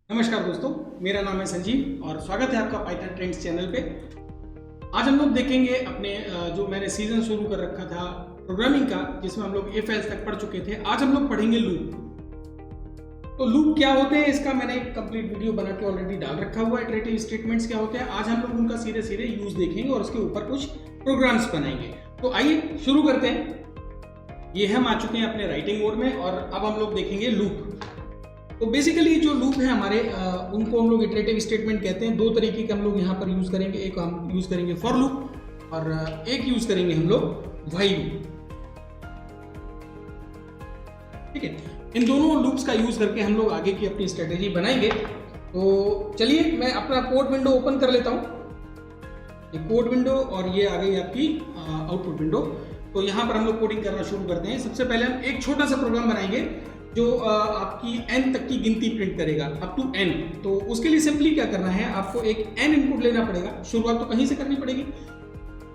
नमस्कार दोस्तों, मेरा नाम है संजीव और स्वागत है आपका पाइथन ट्रेंड्स चैनल पे। आज हम लोग देखेंगे अपने जो मैंने सीजन शुरू कर रखा था प्रोग्रामिंग का, जिसमें हम लोग इफ एल्स तक पढ़ चुके थे। आज हम लोग पढ़ेंगे लूप। तो लूप क्या होते हैं इसका मैंने एक कंप्लीट वीडियो बना के ऑलरेडी डाल रखा हुआ है। इटरेटिव स्टेटमेंट्स क्या होते हैं आज हम लोग उनका सीधे सीधे यूज देखेंगे और उसके ऊपर कुछ प्रोग्राम्स बनाएंगे। तो आइए शुरू करते हैं। ये हम आ चुके हैं अपने राइटिंग मोड में और अब हम लोग देखेंगे लूप। तो बेसिकली जो लूप है हमारे उनको हम लोग इटरेटिव स्टेटमेंट कहते हैं। दो तरीके के हम लोग यहाँ पर यूज करेंगे। एक हम यूज करेंगे फॉर लूप और एक यूज करेंगे हम लोग व्हाइल लूप। ठीक है, इन दोनों लूप्स का यूज करके हम लोग आगे की अपनी स्ट्रेटेजी बनाएंगे। तो चलिए मैं अपना कोड विंडो ओपन कर लेता हूँ। ये कोड विंडो और ये आ गई आपकी आउटपुट विंडो। तो यहाँ पर हम लोग कोडिंग करना शुरू करते हैं। सबसे पहले हम एक छोटा सा प्रोग्राम बनाएंगे जो आपकी n तक की गिनती प्रिंट करेगा, अप टू n। तो उसके लिए सिंपली क्या करना है, आपको एक n इनपुट लेना पड़ेगा। शुरुआत तो कहीं से करनी पड़ेगी।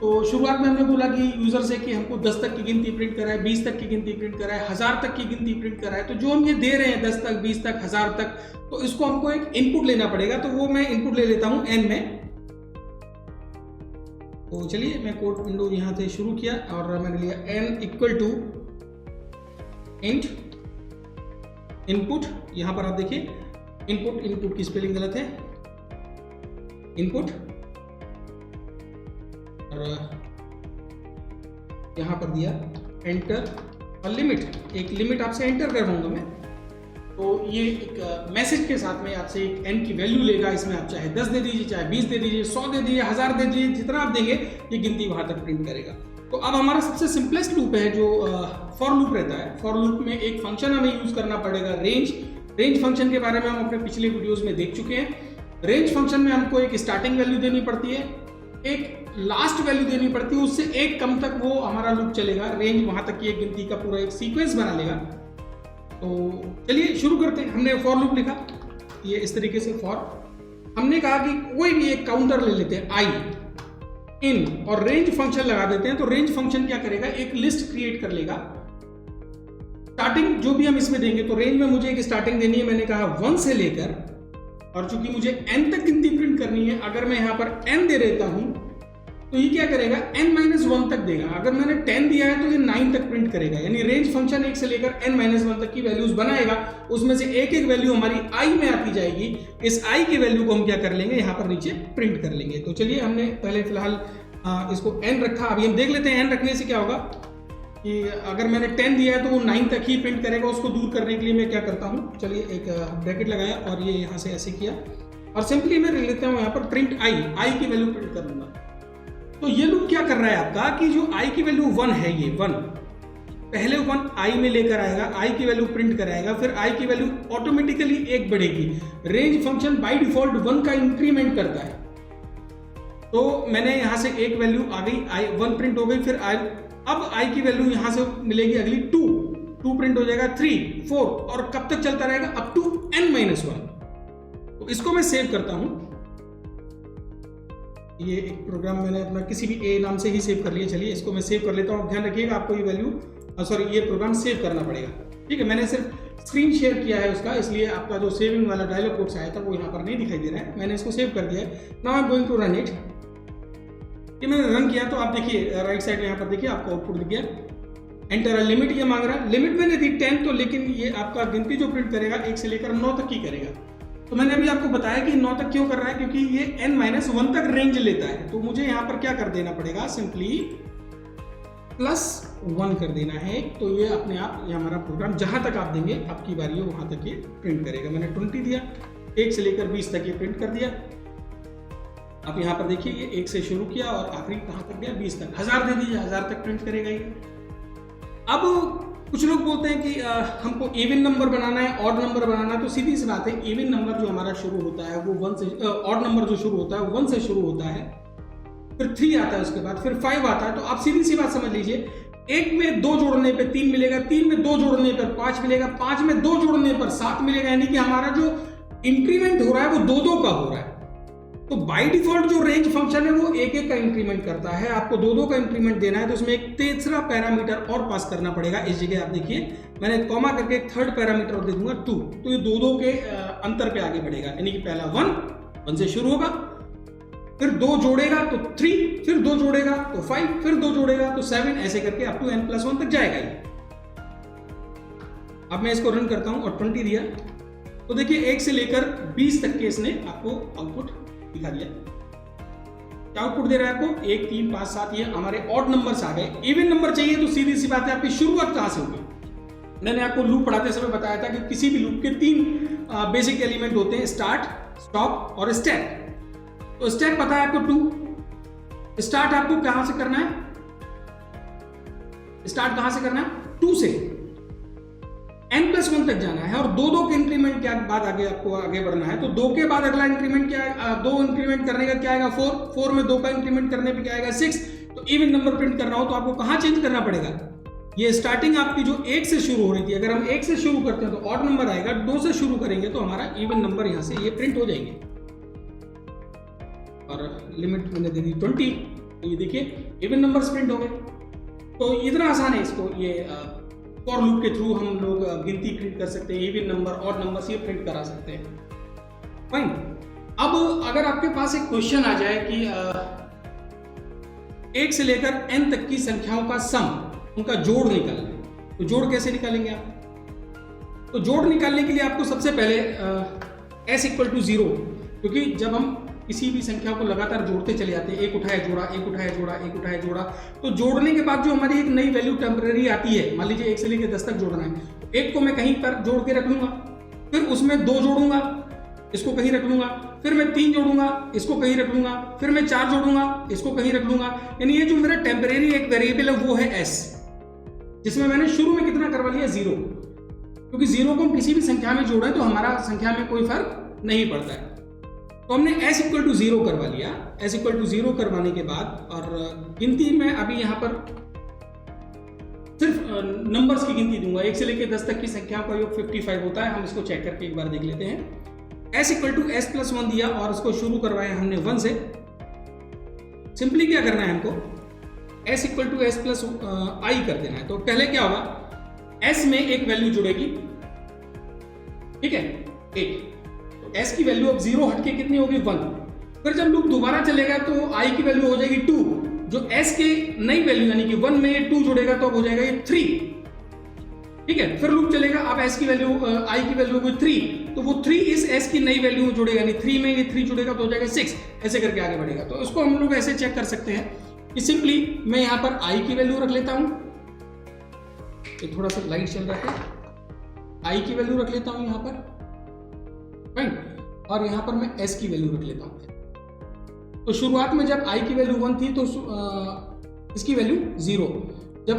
तो शुरुआत में हमने बोला कि यूजर से कि हमको 10 तक की गिनती प्रिंट कराए, 20 तक की गिनती प्रिंट कराए, 1000 तक की गिनती प्रिंट कराए। तो जो हम ये दे रहे हैं 10 तक, 20 तक, 1000 तक, तो इसको हमको एक इनपुट लेना पड़ेगा। तो वो मैं इनपुट ले लेता हूँ n में। तो चलिए मैं कोड विंडो यहाँ से शुरू किया और मैंने लिया n equal to int input. यहां पर आप देखिए इनपुट की स्पेलिंग गलत है, इनपुट, और यहां पर दिया एंटर और लिमिट। एक लिमिट आपसे एंटर करवाऊंगा मैं। तो ये एक मैसेज के साथ में आपसे एक n की वैल्यू लेगा। इसमें आप चाहे 10 दे दीजिए, चाहे 20 दे दीजिए, 100 दे दीजिए, 1000 दे दीजिए, जितना आप देंगे ये गिनती वहां तक प्रिंट करेगा। तो अब हमारा सबसे सिंपलेस्ट लूप है जो फॉर लूप रहता है। फॉर लूप में एक फंक्शन हमें यूज करना पड़ेगा, रेंज फंक्शन के बारे में हम अपने पिछले वीडियोस में देख चुके हैं। रेंज फंक्शन में हमको एक स्टार्टिंग वैल्यू देनी पड़ती है, एक लास्ट वैल्यू देनी पड़ती है, उससे एक कम तक वो हमारा लूप चलेगा। रेंज वहां तक की एक गिनती का पूरा एक सीक्वेंस बना लेगा। तो चलिए शुरू करते हैं। हमने फॉर लूप लिखा ये इस तरीके से। फॉर हमने कहा कि कोई भी एक काउंटर ले लेते हैं आई इन और रेंज फंक्शन लगा देते हैं। तो रेंज फंक्शन क्या करेगा, एक लिस्ट क्रिएट कर लेगा। स्टार्टिंग जो भी हम इसमें देंगे, तो रेंज में मुझे एक स्टार्टिंग देनी है, मैंने कहा 1 से लेकर, और चूंकि मुझे n तक गिनती प्रिंट करनी है, अगर मैं यहां पर n दे देता हूं तो ये क्या करेगा, n-1 तक देगा। अगर मैंने 10 दिया है तो ये 9 तक प्रिंट करेगा। यानी रेंज फंक्शन 1 से लेकर n-1 तक की वैल्यूज बनाएगा। उसमें से एक एक वैल्यू हमारी i में आती जाएगी। इस i की वैल्यू को हम क्या कर लेंगे, यहाँ पर नीचे प्रिंट कर लेंगे। तो चलिए हमने पहले फिलहाल इसको n रखा। अभी हम देख लेते हैं n रखने से क्या होगा कि अगर मैंने 10 दिया है तो वो 9 तक ही प्रिंट करेगा। उसको दूर करने के लिए मैं क्या करता हूँ, चलिए एक ब्रैकेट लगाया और ये यहाँ से ऐसे किया और सिंपली मैं ले लेता हूँ यहाँ पर प्रिंट i की वैल्यू प्रिंट कर लूंगा। तो ये लूप क्या कर रहा है आपका कि जो i की वैल्यू 1 है, ये 1 पहले 1 i में लेकर आएगा, i की वैल्यू प्रिंट कराएगा, फिर i की वैल्यू ऑटोमेटिकली 1 बढ़ेगी। रेंज फंक्शन बाय डिफॉल्ट 1 का इंक्रीमेंट करता है। तो मैंने यहां से एक वैल्यू आ गई, 1 प्रिंट हो गई, फिर अब i की वैल्यू यहां से मिलेगी अगली 2 प्रिंट हो जाएगा, 3, 4, और कब तक चलता रहेगा, अप टू n-1। तो इसको मैं सेव करता हूं। ये एक प्रोग्राम मैंने अपना किसी भी a नाम से ही सेव कर लिया। चलिए इसको मैं सेव कर लेता हूँ। ध्यान रखिएगा आपको ये वैल्यू ये प्रोग्राम सेव करना पड़ेगा। ठीक है, मैंने सिर्फ स्क्रीन शेयर किया है उसका, इसलिए आपका जो सेविंग वाला डायलॉग बॉक्स आया था वो यहाँ पर नहीं दिखाई दे रहा है। मैंने इसको सेव कर दिया है। Now I am going to run it. ये मैंने रन किया तो आप देखिए राइट साइड में यहाँ पर देखिए आपका आउटपुट दिख गया। एंटर लिमिट ये मांग रहा है। लिमिट मैंने दी 10, तो लेकिन ये आपका गिनती जो प्रिंट करेगा 1 से लेकर 9 तक की करेगा। तो मैंने अभी आपको बताया कि 9 तक क्यों कर रहा है, क्योंकि ये n-1 तक रेंज लेता है। तो मुझे यहाँ पर क्या कर देना पड़ेगा, सिंपली +1 कर देना है। तो ये अपने आप ये हमारा प्रोग्राम जहां तक आप देंगे आपकी बारी है वहां तक ये प्रिंट करेगा। मैंने 20 दिया, 1 से लेकर 20 तक ये प्रिंट कर दिया। आप यहाँ पर देखिए ये 1 से शुरू किया और आखिरी कहां तक गया, 20 तक। 1000 दे दीजिए, 1000 तक प्रिंट करेगा ये। अब कुछ लोग बोलते हैं कि हमको इवन नंबर बनाना है, ऑड नंबर बनाना है। तो सीधी सी बात है, इवन नंबर जो हमारा शुरू होता है वो 1 से, ऑड नंबर जो शुरू होता है वो 1 से शुरू होता है, फिर 3 आता है, उसके बाद फिर 5 आता है। तो आप सीधी सी बात समझ लीजिए, 1 में 2 जोड़ने पे 3 मिलेगा, 3 में 2 जोड़ने पर 5 मिलेगा, 5 में 2 जोड़ने पर 7 मिलेगा। यानी कि हमारा जो इंक्रीमेंट हो रहा है वो 2-2 का हो रहा है। तो बाय डिफॉल्ट जो रेंज फंक्शन है वो एक एक का इंक्रीमेंट करता है, आपको दो दो का इंक्रीमेंट देना है तो उसमें एक तीसरा पैरामीटर और पास करना पड़ेगा। इस जगह आप देखिए मैंने कॉमा करके एक थर्ड पैरामीटर और दे दूंगा 2, तो ये दो दो के अंतर पे आगे बढ़ेगा, यानी कि पहला 1 से शुरू होगा, फिर 2 जोड़ेगा तो 3, फिर 2 जोड़ेगा तो 5, फिर 2 जोड़ेगा तो 7, ऐसे करके अप टू n+1 तक जाएगा ये। अब मैं इसको रन करता हूं और 20 दिया तो देखिए 1 से लेकर 20 तक के इसने आपको आउटपुट दिखा दिया। क्या आउटपुट दे रहा है आपको? 1, 3, 5, 7, ये हमारे ऑड नंबर्स आ गए। इवन नंबर चाहिए तो सीधी सी बात है, आपकी शुरुआत कहां से होगी? मैंने आपको लूप पढ़ाते समय बताया था कि किसी भी लूप के 3 बेसिक एलिमेंट होते हैं, स्टार्ट, स्टॉप और स्टैक। तो स्टैक पता है आपको 2, स्टार्ट आपको कहां से करना है? स्टार्ट कहां से करना है? 2 से n+1 तक जाना है और 2 के इंक्रीमेंट के बाद आपको आगे बढ़ना है। तो 2 के बाद अगला इंक्रीमेंट क्या है? 2 इंक्रीमेंट करने का क्या आएगा? 4 में 2 का इंक्रीमेंट करने पे क्या आएगा? 6। तो इवन नंबर प्रिंट करना हो तो आपको कहां चेंज करना पड़ेगा? ये स्टार्टिंग आपकी जो 1 से शुरू हो रही थी, अगर हम 1 से शुरू करते हैं तो ऑड नंबर आएगा, 2 से शुरू करेंगे तो हमारा इवन नंबर यहां से ये प्रिंट हो जाएंगे। और लिमिट मैंने दे दी 20, तो ये देखिए इवन नंबर्स प्रिंट हो गए। तो इतना आसान है इसको, ये फॉर लूप के थ्रू हम लोग गिनती प्रिंट कर सकते हैं, इवन नंबर ऑड नंबर्स ये प्रिंट करा सकते हैं। फाइन। अब अगर आपके पास एक क्वेश्चन आ जाए कि 1 से लेकर n तक की संख्याओं का सम, उनका जोड़ निकालना है, तो जोड़ कैसे निकालेंगे आप? तो जोड़ निकालने के लिए आपको सबसे पहले s = 0, क्योंकि जब हम किसी भी संख्या को लगातार जोड़ते चले जाते हैं, एक उठाया जोड़ा, एक उठाया जोड़ा, एक उठाया जोड़ा, तो जोड़ने के बाद जो हमारी एक नई वैल्यू टेम्परेरी आती है, मान लीजिए 1 से लेकर 10 तक जोड़ना है, तो 1 को मैं कहीं पर जोड़ के रख लूंगा, फिर उसमें 2 जोड़ूंगा, इसको कहीं रख लूंगा, फिर मैं 3 जोड़ूंगा, इसको कहीं रख लूंगा, फिर मैं 4 जोड़ूंगा, इसको कहीं रख लूंगा। यानी ये जो मेरा टेम्परेरी एक वेरिएबल है वो है s, जिसमें मैंने शुरू में कितना करवा लिया? 0, क्योंकि 0 को हम किसी भी संख्या में जोड़ें तो हमारा संख्या में कोई फर्क नहीं पड़ता है। तो हमने s = 0 करवा लिया। s = 0 करवाने के बाद और गिनती में अभी यहाँ पर सिर्फ नंबर्स की गिनती दूंगा, 1 से लेकर 10 तक की संख्याओं का योग 55 होता है। हम इसको चेक करके एक बार देख लेते हैं। s = s+1 दिया और इसको शुरू करवाया हमने 1 से। सिंपली क्या करना है हमको? s = s+i कर देना है। तो पहले क्या होगा? s में एक वैल्यू जुड़ेगी, ठीक है, 1। s की वैल्यू अब 0 हटके कितनी होगी? 1। फिर जब लूप दोबारा चलेगा तो i की वैल्यू हो जाएगी 2, जो s के नई वैल्यू यानी कि 1 में ये 2 जुड़ेगा तो अब हो जाएगा ये 3, ठीक है। फिर लूप चलेगा, अब s की वैल्यू i की वैल्यू होगी 3, तो वो 3 इस s की नई वैल्यू में जुड़ेगा, यानी 3 में ये 3 जुड़ेगा तो हो जाएगा 6, ऐसे करके आगे बढ़ेगा। तो इसको हम लोग ऐसे चेक कर सकते हैं कि सिंपली मैं यहाँ पर i की वैल्यू रख लेता हूँ, तो थोड़ा सा लाइट चल रहा है, i की वैल्यू रख लेता हूँ यहाँ पर, राइट, और यहां पर मैं s की वैल्यू रख लेता हूं। तो शुरुआत में जब i की वैल्यू 1 थी तो इसकी वैल्यू 0, जब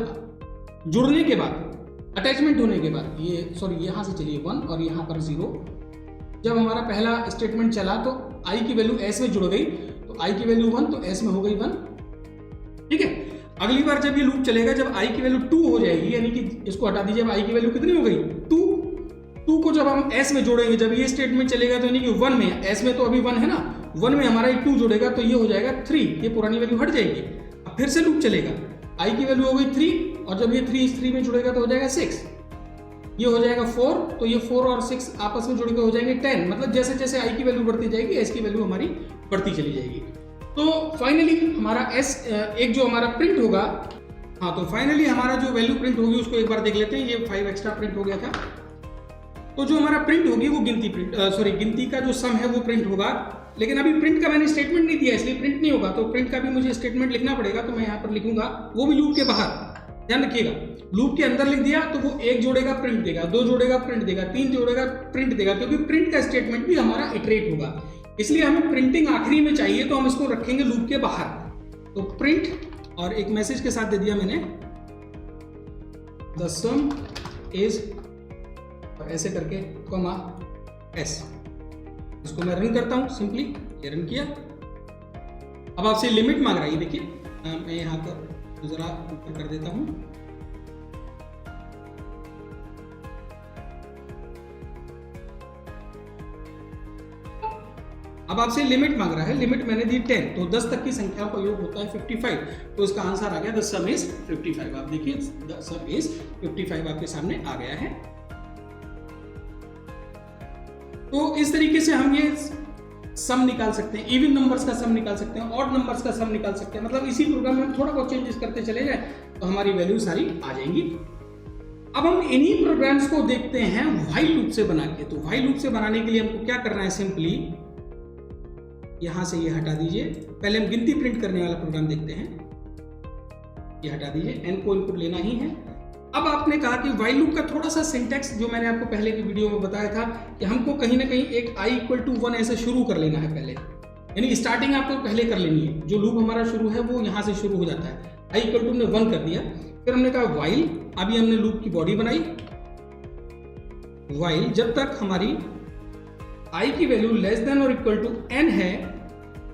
जुड़ने के बाद, अटैचमेंट होने के बाद, ये सॉरी यहां से चलिए 1 और यहां पर 0, जब हमारा पहला स्टेटमेंट चला तो i की वैल्यू s में जुड़ गई, तो i की वैल्यू 1 तो s में हो गई 1, ठीक है। अगली बार जब ये लूप चलेगा, जब i की वैल्यू 2 हो जाएगी, यानी कि इसको हटा दीजिए, अब i की वैल्यू कितनी हो गई? 2 को जब हम s में जोड़ेंगे, जब ये स्टेटमेंट चलेगा तो यानी कि 1 में, s में तो अभी 1 है ना, 1 में हमारा एक 2 जोड़ेगा तो ये हो जाएगा 3, ये पुरानी वैल्यू हट जाएगी। अब फिर से लूप चलेगा, i की वैल्यू हो गई 3 और जब ये 3 इस 3 में जुड़ेगा तो हो जाएगा 6, ये हो जाएगा 4, तो ये 4 और 6 आपस में जुड़कर हो जाएंगे 10। मतलब जैसे जैसे i की वैल्यू बढ़ती जाएगी s की वैल्यू हमारी बढ़ती चली जाएगी। तो फाइनली हमारा s एक जो हमारा प्रिंट होगा, हाँ, तो फाइनली हमारा जो वैल्यू प्रिंट होगी उसको एक बार देख लेते हैं। ये 5 एक्स्ट्रा प्रिंट हो गया था, तो जो हमारा प्रिंट होगी वो गिनती का जो सम है वो प्रिंट होगा। लेकिन अभी प्रिंट का मैंने स्टेटमेंट नहीं दिया, इसलिए प्रिंट नहीं होगा, तो प्रिंट का भी मुझे स्टेटमेंट लिखना पड़ेगा। तो मैं यहाँ पर लिखूंगा, वो भी लूप के बाहर, ध्यान रखिएगा, लूप के अंदर लिख दिया तो वो 1 जोड़ेगा प्रिंट देगा, 2 जोड़ेगा प्रिंट देगा, 3 जोड़ेगा प्रिंट देगा, क्योंकि प्रिंट का स्टेटमेंट भी हमारा इटरेट होगा, इसलिए हमें प्रिंटिंग आखिरी में चाहिए, तो हम इसको रखेंगे लूप के बाहर। तो प्रिंट और एक मैसेज के साथ दे दिया मैंने, द सम इज, और ऐसे करके कॉमा s। इसको मैं रन करता हूं, सिंपली ये रन किया। अब आपसे लिमिट मांग रहा है, देखिए मैं यहां पर जरा ऊपर कर देता हूं, अब आपसे लिमिट मांग रहा है, लिमिट मैंने दी 10, तो 10 तक की संख्याओं का योग होता है 55, तो इसका आंसर आ गया द सम इज 55। आप देखिए द सम इज 55 आपके सामने आ गया है। तो इस तरीके से हम ये सम निकाल सकते हैं, इवन नंबर्स का सम निकाल सकते हैं, ऑड नंबर्स का सम निकाल सकते हैं। मतलब इसी प्रोग्राम में हम थोड़ा बहुत चेंजेस करते चले जाए तो हमारी वैल्यू सारी आ जाएंगी। अब हम इन्हीं प्रोग्राम्स को देखते हैं व्हाइल लूप से बना के। तो व्हाइल लूप से बनाने के लिए हमको क्या करना है, सिंपली यहां से ये हटा दीजिए। पहले हम गिनती प्रिंट करने वाला प्रोग्राम देखते हैं, ये हटा दीजिए, n को इनपुट लेना ही है। अब आपने कहा कि व्हाइल लूप का थोड़ा सा सिंटैक्स जो मैंने आपको पहले की वीडियो में बताया था कि हमको कहीं ना कहीं एक i = 1 ऐसे शुरू कर लेना है पहले, यानी स्टार्टिंग आपको पहले कर लेनी है। जो लूप हमारा शुरू है वो यहां से शुरू हो जाता है। i = हमने 1 कर दिया, फिर हमने कहा व्हाइल, अभी हमने लूप की बॉडी बनाई व्हाइल जब तक हमारी i की वैल्यू <= n है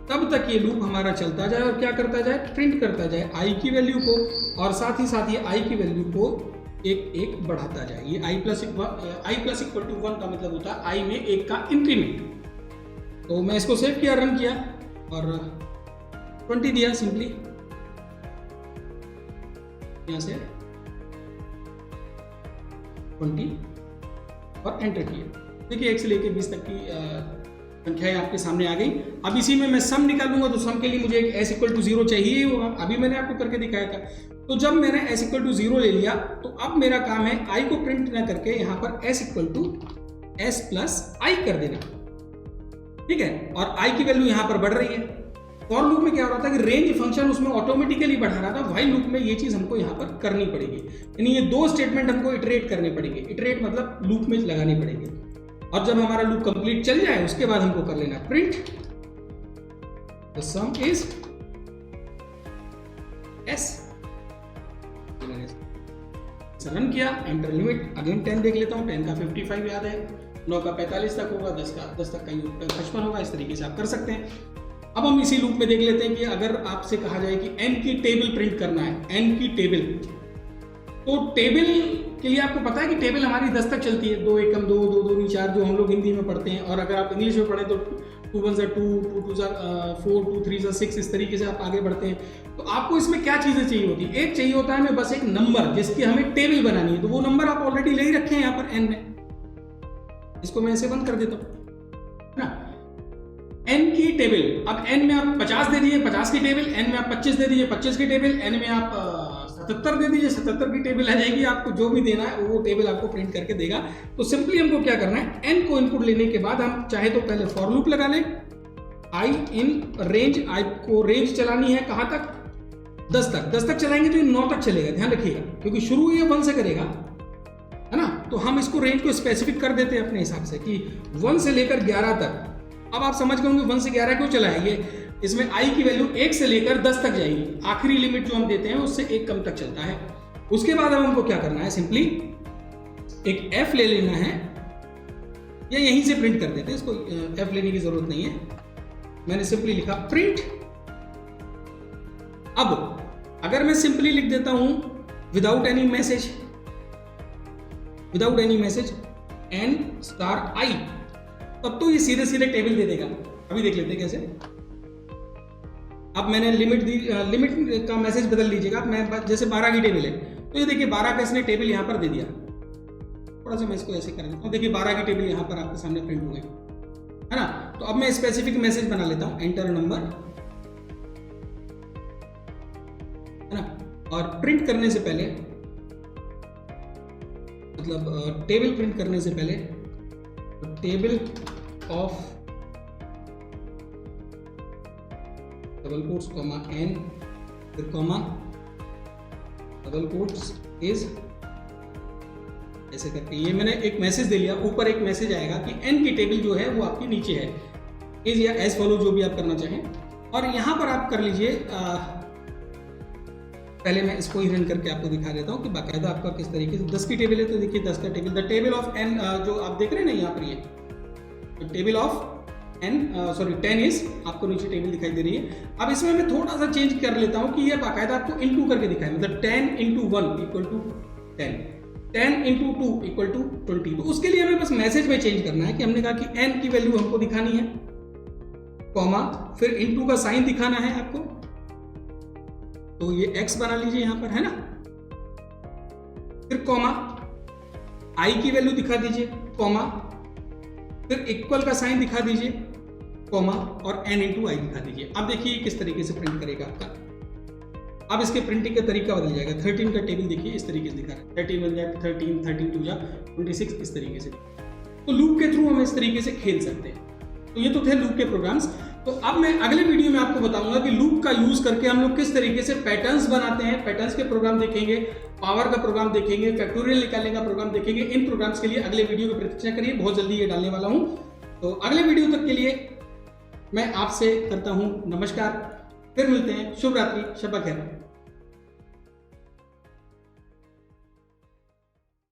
तब तक ये लूप हमारा चलता जाए और क्या करता जाए, प्रिंट करता जाए i की वैल्यू को, और साथ ही साथ ये i की वैल्यू को एक एक बढ़ाता जाए। ये i + 1 का मतलब होता है i में 1 का इंक्रीमेंट। तो मैं इसको सेव किया, रन किया और 20 दिया सिंपली, यहां से 20 और एंटर किया। देखिए 1 से लेकर 20 तक की संख्याएं आपके सामने आ गई। अब इसी में मैं सम निकालूंगा, तो सम के लिए मुझे एक s = 0 चाहिए ही होगा। अभी मैंने आपको करके दिखाया था। तो जब मैंने s = 0 ले लिया तो अब मेरा काम है i को प्रिंट ना करके यहाँ पर s = s + i कर देना, ठीक है। और i की वैल्यू यहाँ पर बढ़ रही है। फॉर लूप में क्या हो रहा था कि रेंज फंक्शन उसमें ऑटोमेटिकली बढ़ा रहा था, व्हाइल लूप में ये चीज हमको यहाँ पर करनी पड़ेगी, यानी ये 2 स्टेटमेंट हमको इटरेट करने पड़ेंगे। इटरेट मतलब लूप में लगानी पड़ेगी। और जब हमारा लूप कंप्लीट चल जाए उसके बाद हमको कर लेना print the some is s। Run किया, एंटर लिमिट, अगेन 10 देख लेता हूँ। 10 का 55 याद है, 9 का 45 तक होगा, 10 तक का 55 होगा। इस तरीके से आप कर सकते हैं। अब हम इसी लूप में देख लेते हैं कि अगर आपसे कहा जाए कि n की टेबल प्रिंट करना है, n की टेबल, तो टेबल के लिए आपको पता है कि टेबल हमारी 10 तक चलती है, 2 एकम 2, 2 2 4 जो हम लोग हिंदी में पढ़ते हैं। और अगर आप इंग्लिश में पढ़ें तो 2 1 2, 2 2 4, 2 3 6, इस तरीके से आप आगे बढ़ते हैं। तो आपको इसमें क्या चीजें चाहिए होती है, एक चाहिए होता है हमें बस एक नंबर जिसकी हमें टेबल बनानी है। तो वो नंबर आप ऑलरेडी ले ही रखे हैं यहाँ पर n में। इसको मैं ऐसे बंद कर देता हूँ ना, n की टेबल। अब n में आप 50 दे दीजिए, 50 की टेबल, n में आप 25 दे दीजिए, 25 की टेबल, n में आप 77 दे दीजिए, 77 की टेबल आ जाएगी। आपको जो भी देना है वो टेबल आपको प्रिंट करके देगा। तो सिंपली हमको क्या करना है, n को इनपुट लेने के बाद हम चाहे तो पहले फॉर लूप लगा लें, i इन रेंज, i को रेंज चलानी है कहां तक, 10 तक। 10 तक चलाएंगे तो ये 9 तक चलेगा, ध्यान रखिएगा, क्योंकि शुरू ये 1 से करेगा, है ना। तो हम इसको रेंज को स्पेसिफिक कर देते हैं अपने हिसाब से कि 1 से लेकर 11 तक। अब आप समझ गए होंगे 1 से 11 क्यों चला है ये, इसमें i की वैल्यू 1 से लेकर 10 तक जाएगी। आखिरी लिमिट जो हम देते हैं उससे 1 कम तक चलता है। उसके बाद अब हमको क्या करना है, सिंपली एक f ले लेना है, या यहीं से प्रिंट कर देते हैं, इसको f लेने की जरूरत नहीं है। मैंने सिंपली लिखा प्रिंट। अब अगर मैं सिंपली लिख देता हूं विदाउट एनी मैसेज, n*i, तब तो ये सीधे सीधे टेबल दे देगा। अभी देख लेते हैं कैसे। अब मैंने लिमिट दी, लिमिट का मैसेज बदल लीजिएगा। मैं जैसे 12 की टेबल है तो ये देखिए 12 का इसने टेबल यहाँ पर दे दिया। थोड़ा सा मैं इसको ऐसे कर देता हूँ, देखिए 12 की टेबल यहाँ पर आपके सामने प्रिंट हो गई, है ना। तो अब मैं स्पेसिफिक मैसेज बना लेता हूँ, एंटर नंबर, है ना। और प्रिंट करने से पहले, मतलब टेबल प्रिंट करने से पहले, table of double quotes comma n, फिर कॉमा डबल कोट्स इज, ऐसे करके ये मैंने एक मैसेज दे लिया। ऊपर एक मैसेज आएगा कि n की टेबल जो है वो आपकी नीचे है, इज या एज फॉलो जो भी आप करना चाहें। और यहां पर आप कर लीजिए, पहले मैं इसको ही रन करके आपको दिखा देता हूँ कि बाकायदा आपका किस तरीके से 10 की टेबल है। तो देखिए 10 का table, the table of n, जो आप देख रहे हैं ना यहाँ पर, ये टेबल ऑफ n 10 आपको नीचे टेबल दिखाई दे रही है। अब इसमें मैं थोड़ा सा चेंज कर लेता हूँ कि ये बाकायदा आपको इनटू करके दिखाए, मतलब 10 × 1 = 10, 10 × 2 = 20। तो उसके लिए हमें बस मैसेज में चेंज करना है कि हमने कहा कि n की वैल्यू हमको दिखानी है, कॉमा, फिर इनटू का साइन दिखाना है आपको, तो ये x बना लीजिए यहां पर, है ना। फिर कॉमा, i की वैल्यू दिखा दीजिए, कॉमा, फिर इक्वल का साइन दिखा दीजिए, कॉमा, और n इंटू आई दिखा दीजिए। अब देखिए किस तरीके से प्रिंट करेगा आपका। अब इसके प्रिंटिंग का तरीका बदल जाएगा। 13 का टेबल देखिए इस तरीके से दिखा रहा है, 13 बन जाए 13, 13 2 जा 26, इस तरीके से। तो लूप के थ्रू हम इस तरीके से खेल सकते हैं। तो ये तो थे लूप के प्रोग्राम्स। तो अब मैं अगले वीडियो में आपको बताऊंगा कि लूप का यूज करके हम लोग किस तरीके से पैटर्न्स बनाते हैं। पैटर्न्स के प्रोग्राम देखेंगे, पावर का प्रोग्राम देखेंगे, फैक्टोरियल निकालने का प्रोग्राम देखेंगे। इन प्रोग्राम्स के लिए अगले वीडियो की प्रतीक्षा करिए, बहुत जल्दी ये डालने वाला हूं। तो अगले वीडियो तक के लिए मैं आपसे करता हूं नमस्कार, फिर मिलते हैं। शुभ रात्रि, शब खैर।